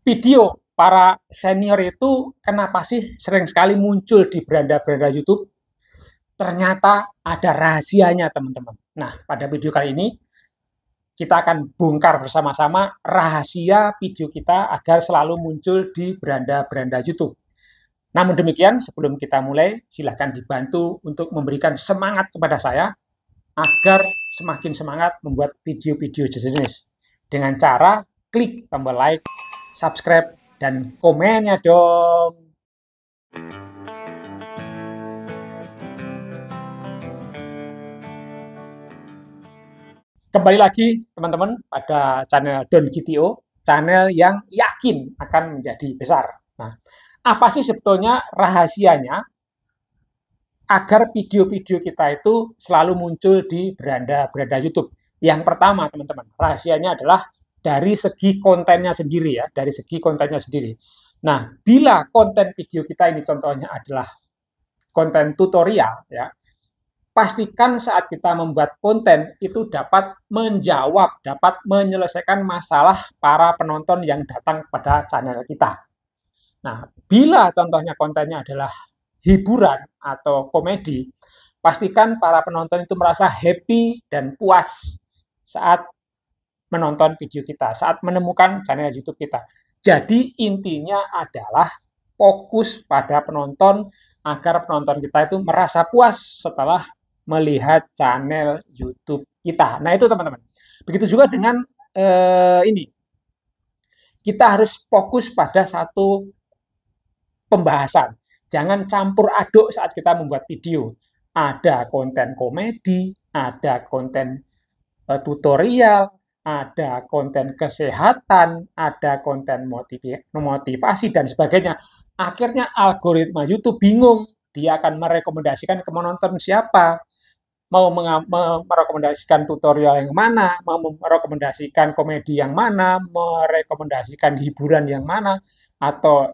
video para senior itu kenapa sih sering sekali muncul di beranda-beranda YouTube? Ternyata ada rahasianya, teman-teman. Nah, pada video kali ini kita akan bongkar bersama-sama rahasia video kita agar selalu muncul di beranda-beranda YouTube. Namun demikian, sebelum kita mulai, silahkan dibantu untuk memberikan semangat kepada saya agar semakin semangat membuat video-video sejenis dengan cara klik tombol like, subscribe, dan komennya dong. Kembali lagi teman-teman pada channel Don GTO, channel yang yakin akan menjadi besar. Nah, apa sih sebetulnya rahasianya agar video-video kita itu selalu muncul di beranda-beranda YouTube? Yang pertama teman-teman, rahasianya adalah dari segi kontennya sendiri ya, dari segi kontennya sendiri. Nah, bila konten video kita ini contohnya adalah konten tutorial ya, pastikan saat kita membuat konten itu dapat menjawab, dapat menyelesaikan masalah para penonton yang datang pada channel kita. Nah, bila contohnya kontennya adalah hiburan atau komedi, pastikan para penonton itu merasa happy dan puas saat menonton video kita, saat menemukan channel YouTube kita. Jadi intinya adalah fokus pada penonton agar penonton kita itu merasa puas setelah melihat channel YouTube kita. Nah, itu teman-teman. Begitu juga dengan ini. Kita harus fokus pada satu pembahasan. Jangan campur aduk saat kita membuat video. Ada konten komedi, ada konten tutorial, ada konten kesehatan, ada konten motivasi, dan sebagainya. Akhirnya algoritma YouTube bingung. Dia akan merekomendasikan ke penonton siapa. Mau merekomendasikan tutorial yang mana, mau merekomendasikan komedi yang mana, merekomendasikan hiburan yang mana, atau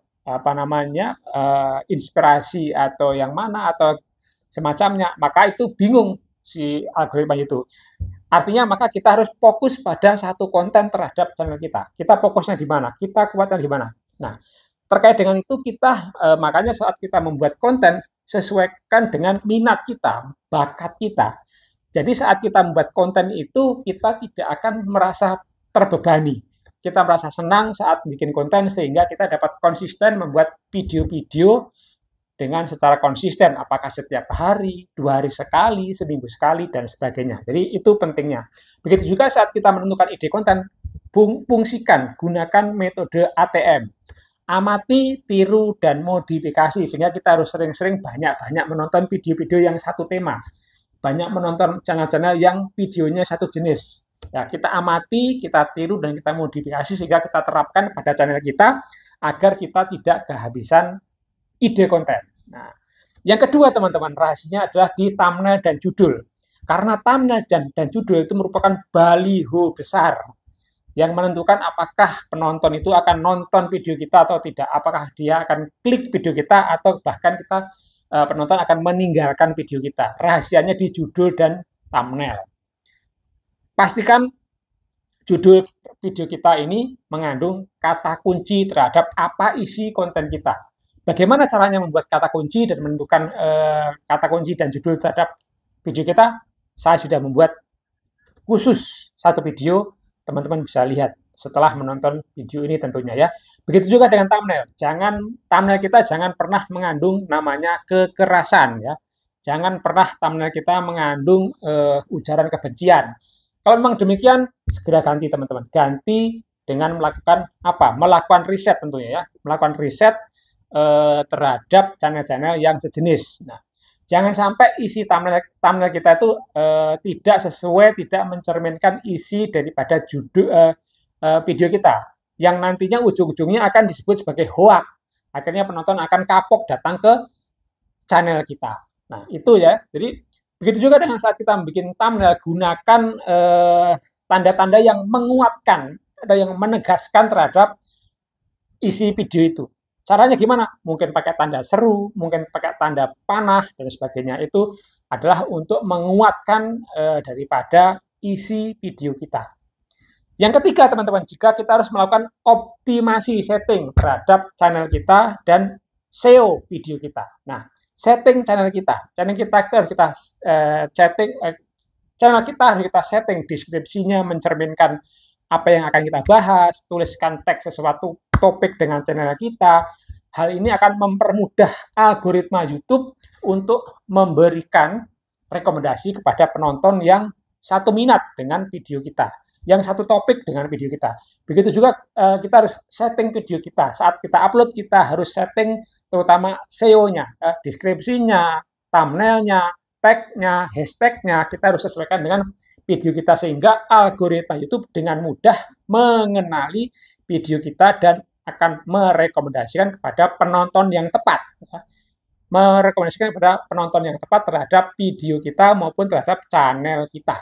inspirasi atau yang mana, atau semacamnya. Maka itu bingung si algoritma itu. Artinya maka kita harus fokus pada satu konten terhadap channel kita. Kita fokusnya di mana? Kita kuatnya di mana? Nah, terkait dengan itu kita makanya saat kita membuat konten sesuaikan dengan minat kita, bakat kita. Jadi saat kita membuat konten itu kita tidak akan merasa terbebani. Kita merasa senang saat bikin konten sehingga kita dapat konsisten membuat video-video dengan secara konsisten, apakah setiap hari, 2 hari sekali, seminggu sekali, dan sebagainya. Jadi itu pentingnya. Begitu juga saat kita menentukan ide konten, fungsikan, gunakan metode ATM. Amati, tiru, dan modifikasi, sehingga kita harus sering-sering banyak-banyak menonton video-video yang satu tema. Banyak menonton channel-channel yang videonya satu jenis. Ya, kita amati, kita tiru, dan kita modifikasi, sehingga kita terapkan pada channel kita, agar kita tidak kehabisan ide konten. Nah, yang kedua teman-teman, rahasianya adalah di thumbnail dan judul. Karena thumbnail dan judul itu merupakan baliho besar yang menentukan apakah penonton itu akan nonton video kita atau tidak, apakah dia akan klik video kita atau bahkan kita penonton akan meninggalkan video kita. Rahasianya di judul dan thumbnail. Pastikan judul video kita ini mengandung kata kunci terhadap apa isi konten kita. Bagaimana caranya membuat kata kunci dan menentukan kata kunci dan judul terhadap video kita? Saya sudah membuat khusus satu video. Teman-teman bisa lihat setelah menonton video ini tentunya ya. Begitu juga dengan thumbnail. Thumbnail kita jangan pernah mengandung namanya kekerasan ya. Jangan pernah thumbnail kita mengandung ujaran kebencian. Kalau memang demikian, segera ganti teman-teman. Ganti dengan melakukan apa? Melakukan riset tentunya ya. Melakukan riset terhadap channel-channel yang sejenis. Nah, jangan sampai isi thumbnail kita itu tidak sesuai, tidak mencerminkan isi daripada judul video kita, yang nantinya ujung-ujungnya akan disebut sebagai hoax. Akhirnya penonton akan kapok datang ke channel kita. Nah, itu ya. Jadi, begitu juga dengan saat kita membuat thumbnail, gunakan tanda-tanda yang menguatkan atau yang menegaskan terhadap isi video itu. Caranya gimana? Mungkin pakai tanda seru, mungkin pakai tanda panah, dan sebagainya. Itu adalah untuk menguatkan daripada isi video kita. Yang ketiga, teman-teman, jika kita harus melakukan optimasi setting terhadap channel kita dan SEO video kita. Nah, setting channel kita harus kita channel kita harus kita setting deskripsinya mencerminkan apa yang akan kita bahas, tuliskan teks sesuatu topik dengan channel kita. Hal ini akan mempermudah algoritma YouTube untuk memberikan rekomendasi kepada penonton yang satu minat dengan video kita, yang satu topik dengan video kita. Begitu juga kita harus setting video kita. Saat kita upload, kita harus setting terutama SEO-nya, deskripsinya, thumbnail-nya, tag-nya, hashtag-nya, kita harus sesuaikan dengan video kita sehingga algoritma YouTube dengan mudah mengenali video kita dan akan merekomendasikan kepada penonton yang tepat. Merekomendasikan kepada penonton yang tepat terhadap video kita maupun terhadap channel kita.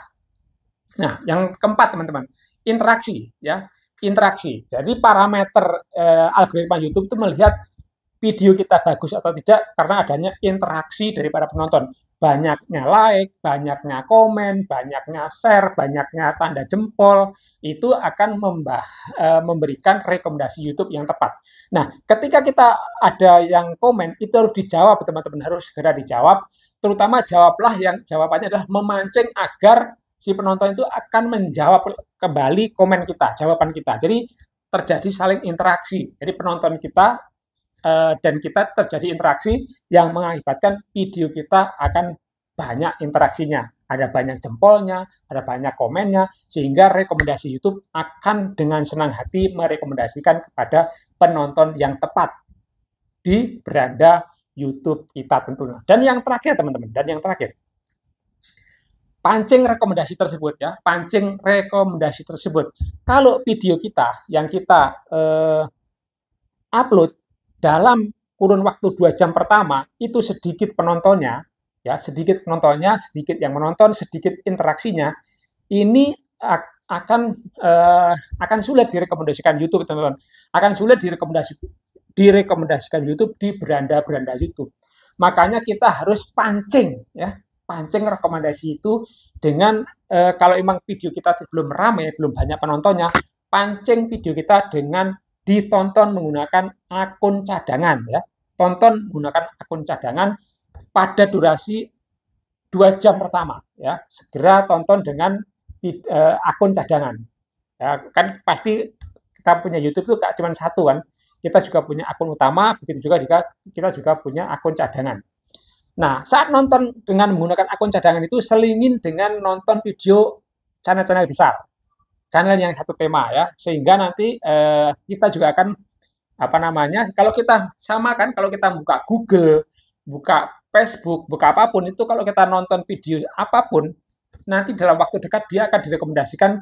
Nah, yang keempat, teman-teman, interaksi, ya, interaksi. Jadi parameter algoritma YouTube itu melihat video kita bagus atau tidak karena adanya interaksi dari para penonton. Banyaknya like, banyaknya komen, banyaknya share, banyaknya tanda jempol, itu akan memberikan rekomendasi YouTube yang tepat. Nah, ketika kita ada yang komen, itu harus dijawab, teman-teman, harus segera dijawab. Terutama jawablah yang jawabannya adalah memancing agar si penonton itu akan menjawab kembali komen kita, jawaban kita. Jadi terjadi saling interaksi. Jadi penonton kita dan kita terjadi interaksi yang mengakibatkan video kita akan banyak interaksinya. Ada banyak jempolnya, ada banyak komennya, sehingga rekomendasi YouTube akan dengan senang hati merekomendasikan kepada penonton yang tepat di beranda YouTube kita tentunya. Dan yang terakhir, teman-teman, pancing rekomendasi tersebut, ya, pancing rekomendasi tersebut. Kalau video kita yang kita upload dalam kurun waktu 2 jam pertama itu sedikit penontonnya, ya, sedikit penontonnya, sedikit yang menonton, sedikit interaksinya, ini akan sulit direkomendasikan YouTube, teman-teman. Akan sulit direkomendasikan YouTube di beranda-beranda YouTube. Makanya kita harus pancing, ya, pancing rekomendasi itu dengan kalau memang video kita belum ramai, belum banyak penontonnya, pancing video kita dengan ditonton menggunakan akun cadangan, ya. Tonton menggunakan akun cadangan pada durasi 2 jam pertama, ya. Segera tonton dengan akun cadangan. Ya, kan pasti kita punya YouTube itu gak cuma satu kan. Kita juga punya akun utama, begitu juga kita juga punya akun cadangan. Nah, saat nonton dengan menggunakan akun cadangan itu selingin dengan nonton video channel-channel besar. Channel yang satu tema, ya, sehingga nanti kita juga akan kalau kita samakan, kalau kita buka Google, buka Facebook, buka apapun itu, kalau kita nonton video apapun, nanti dalam waktu dekat dia akan direkomendasikan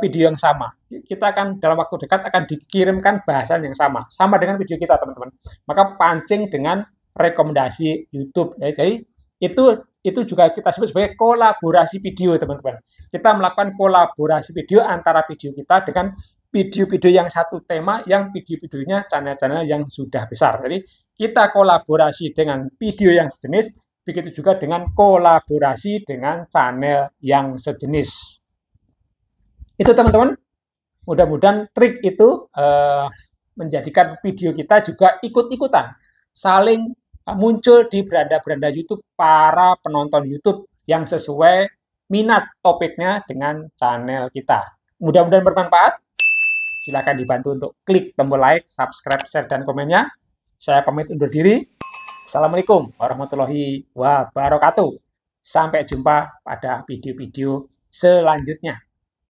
video yang sama. Kita akan dalam waktu dekat akan dikirimkan bahasan yang sama dengan video kita, teman-teman. Maka pancing dengan rekomendasi YouTube, ya. Jadi itu juga kita sebut sebagai kolaborasi video, teman-teman. Kita melakukan kolaborasi video antara video kita dengan video-video yang satu tema, yang video-videonya channel-channel yang sudah besar. Jadi kita kolaborasi dengan video yang sejenis, begitu juga dengan kolaborasi dengan channel yang sejenis. Itu, teman-teman. Mudah-mudahan trik itu menjadikan video kita juga ikut-ikutan saling muncul di beranda-beranda YouTube para penonton YouTube yang sesuai minat topiknya dengan channel kita. Mudah-mudahan bermanfaat. Silakan dibantu untuk klik tombol like, subscribe, share, dan komennya. Saya pamit undur diri. Assalamualaikum warahmatullahi wabarakatuh. Sampai jumpa pada video-video selanjutnya.